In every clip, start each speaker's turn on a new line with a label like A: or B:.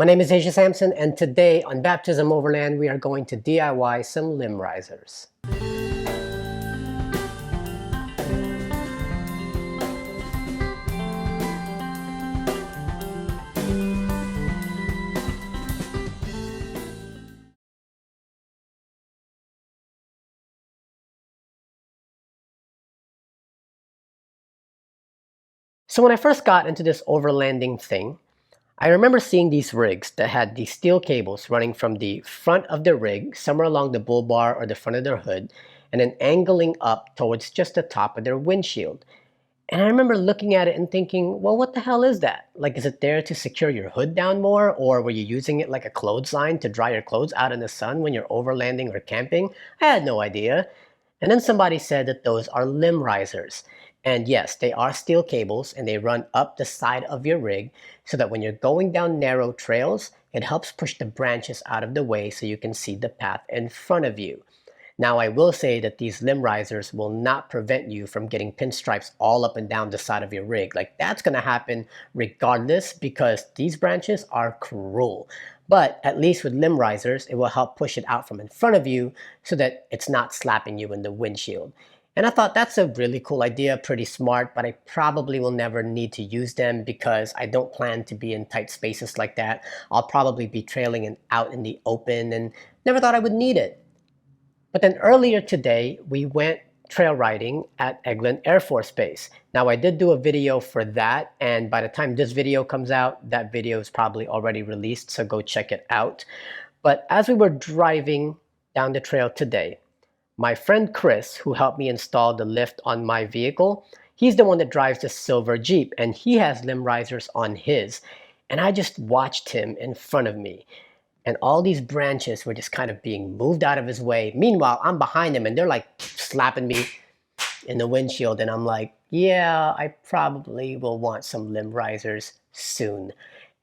A: My name is Asia Sampson, and today on Baptism Overland we are going to DIY some limb risers. So when I first got into this overlanding thing, I remember seeing these rigs that had these steel cables running from the front of the rig, somewhere along the bull bar or the front of their hood, and then angling up towards just the top of their windshield. And I remember looking at it and thinking, well, what the hell is that? Like, is it there to secure your hood down more? Or were you using it like a clothesline to dry your clothes out in the sun when you're overlanding or camping? I had no idea. And then somebody said that those are limb risers. And yes, they are steel cables and they run up the side of your rig so that when you're going down narrow trails, it helps push the branches out of the way so you can see the path in front of you. Now, I will say that these limb risers will not prevent you from getting pinstripes all up and down the side of your rig. Like, that's going to happen regardless because these branches are cruel. But at least with limb risers, it will help push it out from in front of you so that it's not slapping you in the windshield. And I thought that's a really cool idea, pretty smart, but I probably will never need to use them because I don't plan to be in tight spaces like that. I'll probably be trailing out in the open and never thought I would need it. But then earlier today, we went trail riding at Eglin Air Force Base. Now, I did do a video for that, and by the time this video comes out, that video is probably already released, so go check it out. But as we were driving down the trail today, my friend Chris, who helped me install the lift on my vehicle, he's the one that drives the silver Jeep, and he has limb risers on his. And I just watched him in front of me. And all these branches were just kind of being moved out of his way. Meanwhile, I'm behind him and they're like slapping me in the windshield. And I'm like, yeah, I probably will want some limb risers soon.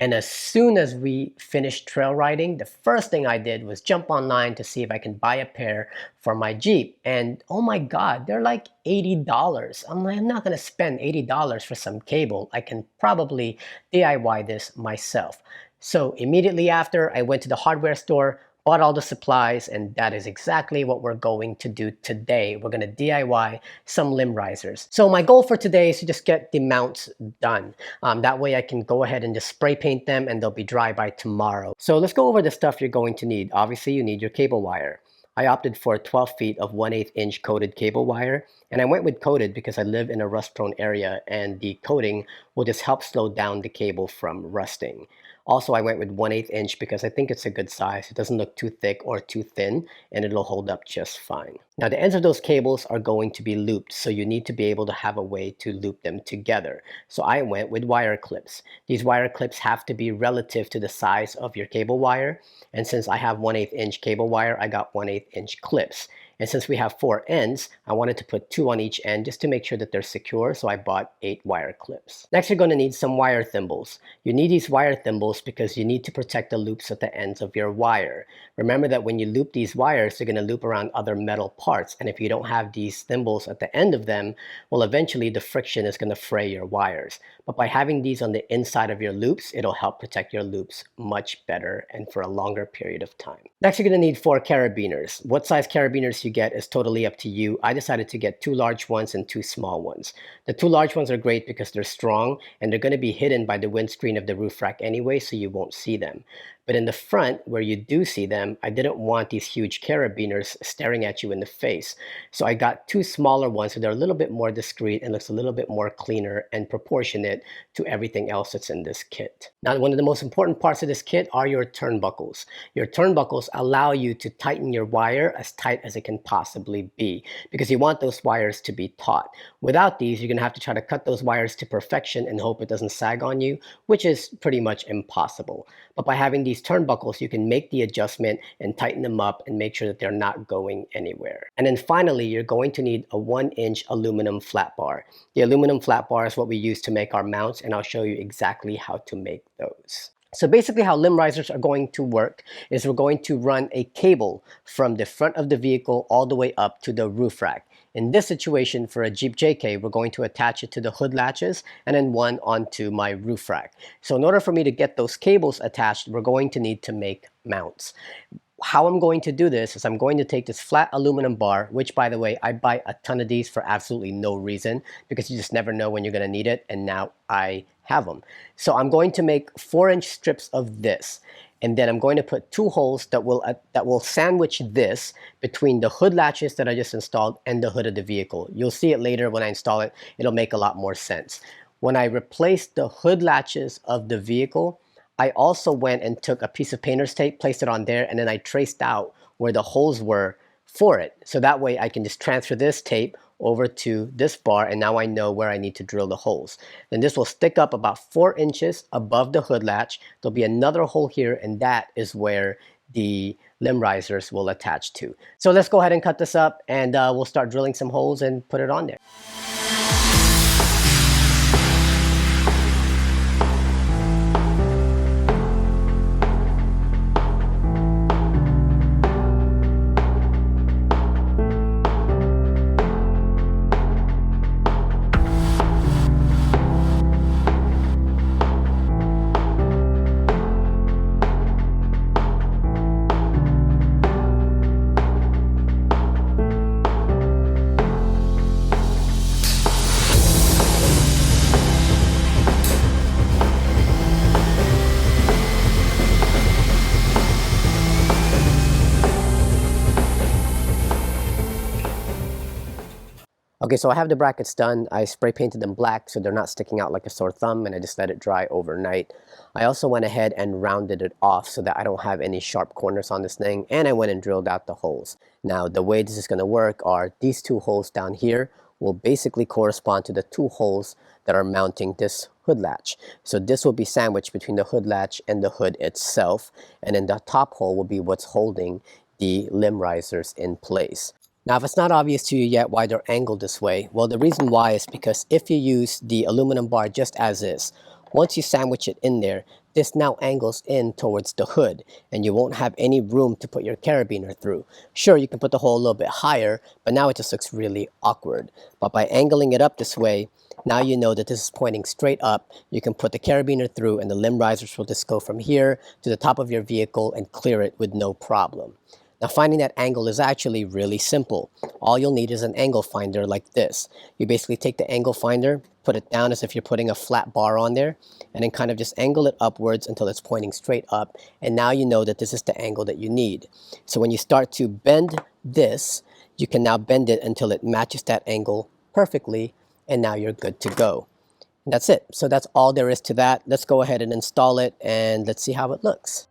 A: And as soon as we finished trail riding, the first thing I did was jump online to see if I can buy a pair for my Jeep. And oh my God, they're like $80. I'm like, I'm not gonna spend $80 for some cable. I can probably DIY this myself. So immediately after, I went to the hardware store, bought all the supplies, and that is exactly what we're going to do today. We're going to DIY some limb risers. So my goal for today is to just get the mounts done. That way I can go ahead and just spray paint them and they'll be dry by tomorrow. So let's go over the stuff you're going to need. Obviously, you need your cable wire. I opted for 12 feet of 1/8 inch coated cable wire, and I went with coated because I live in a rust-prone area and the coating will just help slow down the cable from rusting. Also, I went with 1/8 inch because I think it's a good size. It doesn't look too thick or too thin, and it'll hold up just fine. Now, the ends of those cables are going to be looped, so you need to be able to have a way to loop them together. So I went with wire clips. These wire clips have to be relative to the size of your cable wire, and since I have 1/8 inch cable wire, I got 1/8 inch clips. And since we have 4 ends, I wanted to put 2 on each end just to make sure that they're secure, so I bought 8 wire clips. Next, you're going to need some wire thimbles. You need these wire thimbles because you need to protect the loops at the ends of your wire. Remember that when you loop these wires, they're going to loop around other metal parts, and if you don't have these thimbles at the end of them, well, eventually the friction is going to fray your wires. But by having these on the inside of your loops, it'll help protect your loops much better and for a longer period of time. Next, you're going to need 4 carabiners. What size carabiners you get is totally up to you. I decided to get 2 large ones and 2 small ones. The 2 large ones are great because they're strong and they're going to be hidden by the windscreen of the roof rack anyway, so you won't see them. But in the front, where you do see them, I didn't want these huge carabiners staring at you in the face. So I got 2 smaller ones so they're a little bit more discreet and looks a little bit more cleaner and proportionate to everything else that's in this kit. Now, one of the most important parts of this kit are your turnbuckles. Your turnbuckles allow you to tighten your wire as tight as it can possibly be because you want those wires to be taut. Without these, you're going to have to try to cut those wires to perfection and hope it doesn't sag on you, which is pretty much impossible. But by having these turnbuckles, you can make the adjustment and tighten them up and make sure that they're not going anywhere. And then finally, you're going to need a 1-inch aluminum flat bar. The aluminum flat bar is what we use to make our mounts, and I'll show you exactly how to make those. So basically how limb risers are going to work is we're going to run a cable from the front of the vehicle all the way up to the roof rack. In this situation, for a Jeep JK, we're going to attach it to the hood latches and then one onto my roof rack. So in order for me to get those cables attached, we're going to need to make mounts. How I'm going to do this is I'm going to take this flat aluminum bar, which by the way, I buy a ton of these for absolutely no reason because you just never know when you're going to need it, and now I have them. So I'm going to make 4-inch strips of this, and then I'm going to put 2 holes that will sandwich this between the hood latches that I just installed and the hood of the vehicle. You'll see it later when I install it. It'll make a lot more sense. When I replaced the hood latches of the vehicle, I also went and took a piece of painter's tape, placed it on there, and then I traced out where the holes were for it. So that way I can just transfer this tape over to this bar, and now I know where I need to drill the holes. Then this will stick up about 4 inches above the hood latch. There'll be another hole here, and that is where the limb risers will attach to. So let's go ahead and cut this up, and we'll start drilling some holes and put it on there. Okay, so I have the brackets done. I spray painted them black so they're not sticking out like a sore thumb, and I just let it dry overnight. I also went ahead and rounded it off so that I don't have any sharp corners on this thing, and I went and drilled out the holes. Now, the way this is going to work are these 2 holes down here will basically correspond to the 2 holes that are mounting this hood latch. So this will be sandwiched between the hood latch and the hood itself, and then the top hole will be what's holding the limb risers in place. Now, if it's not obvious to you yet why they're angled this way, well, the reason why is because if you use the aluminum bar just as is, once you sandwich it in there, this now angles in towards the hood, and you won't have any room to put your carabiner through. Sure, you can put the hole a little bit higher, but now it just looks really awkward. But by angling it up this way, now you know that this is pointing straight up. You can put the carabiner through, and the limb risers will just go from here to the top of your vehicle and clear it with no problem. Now, finding that angle is actually really simple. All you'll need is an angle finder like this. You basically take the angle finder, put it down as if you're putting a flat bar on there, and then kind of just angle it upwards until it's pointing straight up, and now you know that this is the angle that you need. So when you start to bend this, you can now bend it until it matches that angle perfectly, and now you're good to go. And that's it. So that's all there is to that. Let's go ahead and install it, and let's see how it looks.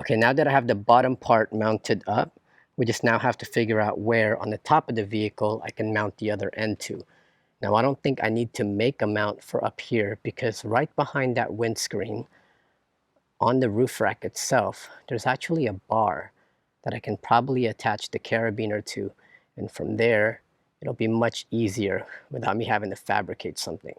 A: Okay, now that I have the bottom part mounted up, we just now have to figure out where on the top of the vehicle I can mount the other end to. Now, I don't think I need to make a mount for up here because right behind that windscreen on the roof rack itself, there's actually a bar that I can probably attach the carabiner to, and from there, it'll be much easier without me having to fabricate something.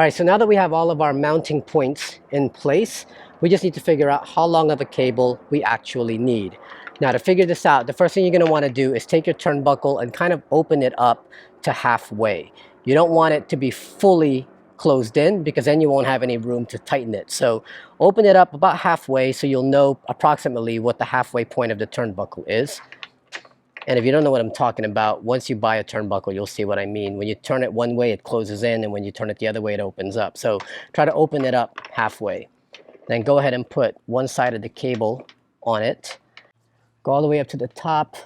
A: right, so now that we have all of our mounting points in place, we just need to figure out how long of a cable we actually need. Now to figure this out, the first thing you're going to want to do is take your turnbuckle and kind of open it up to halfway. You don't want it to be fully closed in because then you won't have any room to tighten it. So open it up about halfway so you'll know approximately what the halfway point of the turnbuckle is. And if you don't know what I'm talking about, once you buy a turnbuckle, you'll see what I mean. When you turn it one way, it closes in, and when you turn it the other way, it opens up. So try to open it up halfway. Then go ahead and put one side of the cable on it. Go all the way up to the top.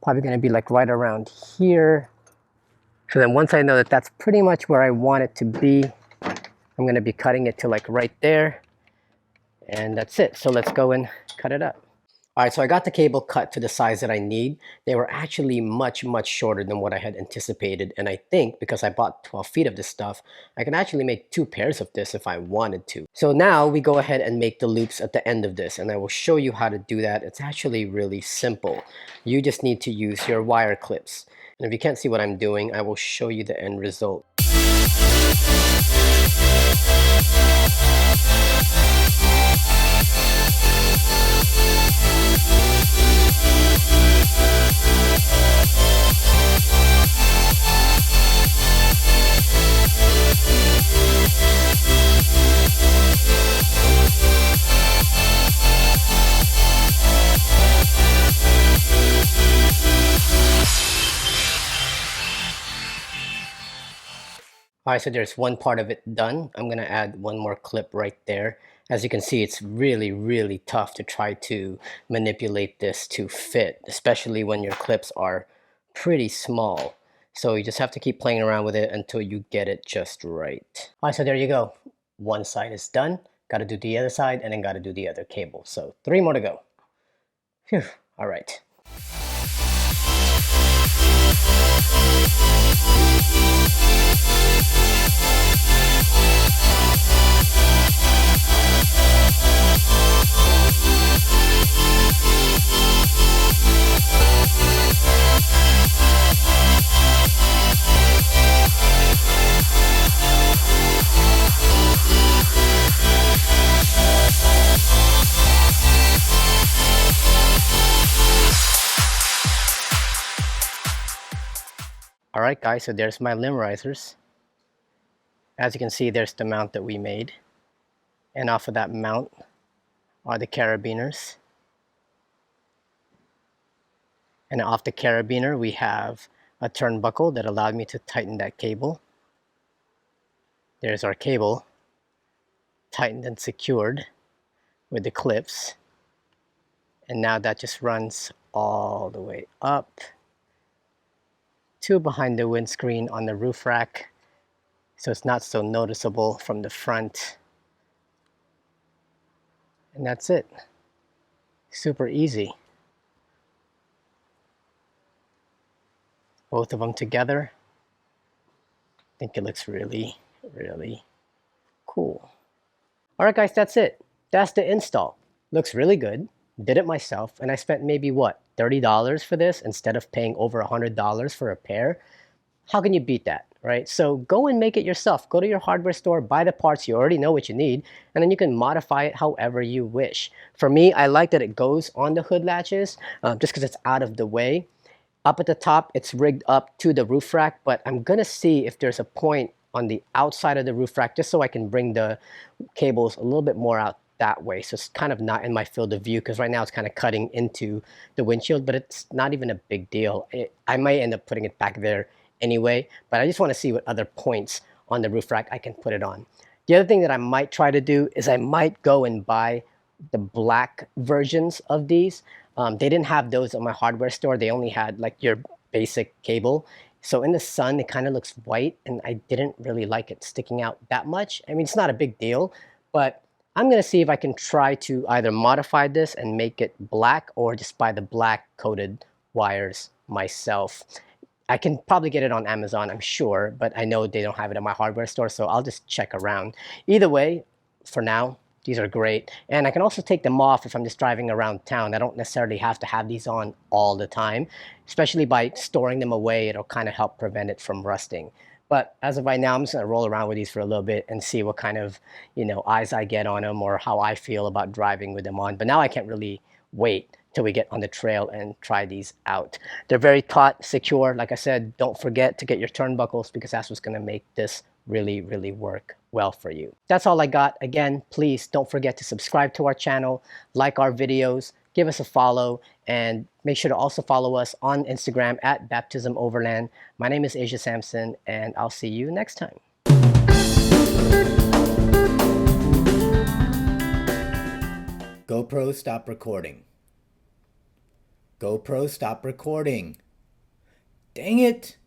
A: Probably going to be like right around here. So then once I know that that's pretty much where I want it to be, I'm going to be cutting it to like right there. And that's it. So let's go and cut it up. All right, so I got the cable cut to the size that I need. They were actually much, much shorter than what I had anticipated. And I think because I bought 12 feet of this stuff, I can actually make 2 pairs of this if I wanted to. So now we go ahead and make the loops at the end of this, and I will show you how to do that. It's actually really simple. You just need to use your wire clips. And if you can't see what I'm doing, I will show you the end result. All right, so there's one part of it done. I'm gonna add one more clip right there. As you can see, it's really, really tough to try to manipulate this to fit, especially when your clips are pretty small. So you just have to keep playing around with it until you get it just right. All right, so there you go. One side is done. Got to do the other side and then got to do the other cable. So 3 more to go. Phew, all right. All right, guys, so there's my limb risers. As you can see, there's the mount that we made. And off of that mount are the carabiners. And off the carabiner, we have a turnbuckle that allowed me to tighten that cable. There's our cable, tightened and secured with the clips. And now that just runs all the way up to behind the windscreen on the roof rack, so it's not so noticeable from the front. And that's it. Super easy. Both of them together. I think it looks really, really cool. All right, guys, that's it. That's the install. Looks really good. Did it myself, and I spent maybe what, $30 for this instead of paying over $100 for a pair. How can you beat that, right? So go and make it yourself. Go to your hardware store, buy the parts. You already know what you need, and then you can modify it however you wish. For me, I like that it goes on the hood latches just because it's out of the way. Up at the top, it's rigged up to the roof rack, but I'm gonna see if there's a point on the outside of the roof rack just so I can bring the cables a little bit more out that way. So it's kind of not in my field of view because right now it's kind of cutting into the windshield, but it's not even a big deal. I might end up putting it back there anyway, but I just want to see what other points on the roof rack I can put it on. The other thing that I might try to do is I might go and buy the black versions of these. They didn't have those at my hardware store. They only had like your basic cable. So in the sun, it kind of looks white, and I didn't really like it sticking out that much. I mean, it's not a big deal, but I'm going to see if I can try to either modify this and make it black or just buy the black coated wires myself. I can probably get it on Amazon, I'm sure, but I know they don't have it at my hardware store, so I'll just check around. Either way, for now, these are great. And I can also take them off if I'm just driving around town. I don't necessarily have to have these on all the time, especially by storing them away. It'll kind of help prevent it from rusting. But as of right now, I'm just gonna roll around with these for a little bit and see what kind of, eyes I get on them or how I feel about driving with them on. But now I can't really wait till we get on the trail and try these out. They're very taut, secure. Like I said, don't forget to get your turnbuckles because that's what's gonna make this really, really work well for you. That's all I got. Again, please don't forget to subscribe to our channel, like our videos, give us a follow, and make sure to also follow us on Instagram at Baptism Overland. My name is Asia Sampson, and I'll see you next time.
B: GoPro, stop recording. GoPro, stop recording. Dang it!